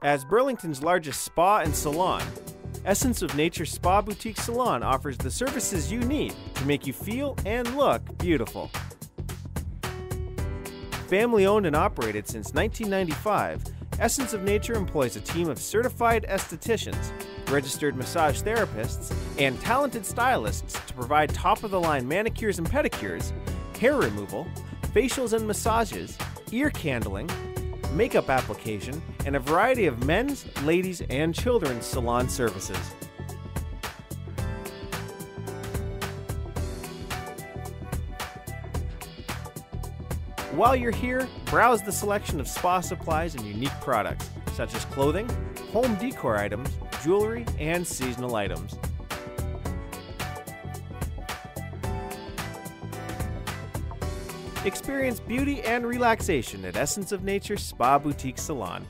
As Burlington's largest spa and salon, Essence of Nature Spa Boutique Salon offers the services you need to make you feel and look beautiful. Family owned and operated since 1995, Essence of Nature employs a team of certified estheticians, registered massage therapists, and talented stylists to provide top-of-the-line manicures and pedicures, hair removal, facials and massages, ear candling, makeup application, and a variety of men's, ladies, and children's salon services. While you're here, browse the selection of spa supplies and unique products, such as clothing, home decor items, jewelry, and seasonal items. Experience beauty and relaxation at Essence of Nature Spa Boutique Salon.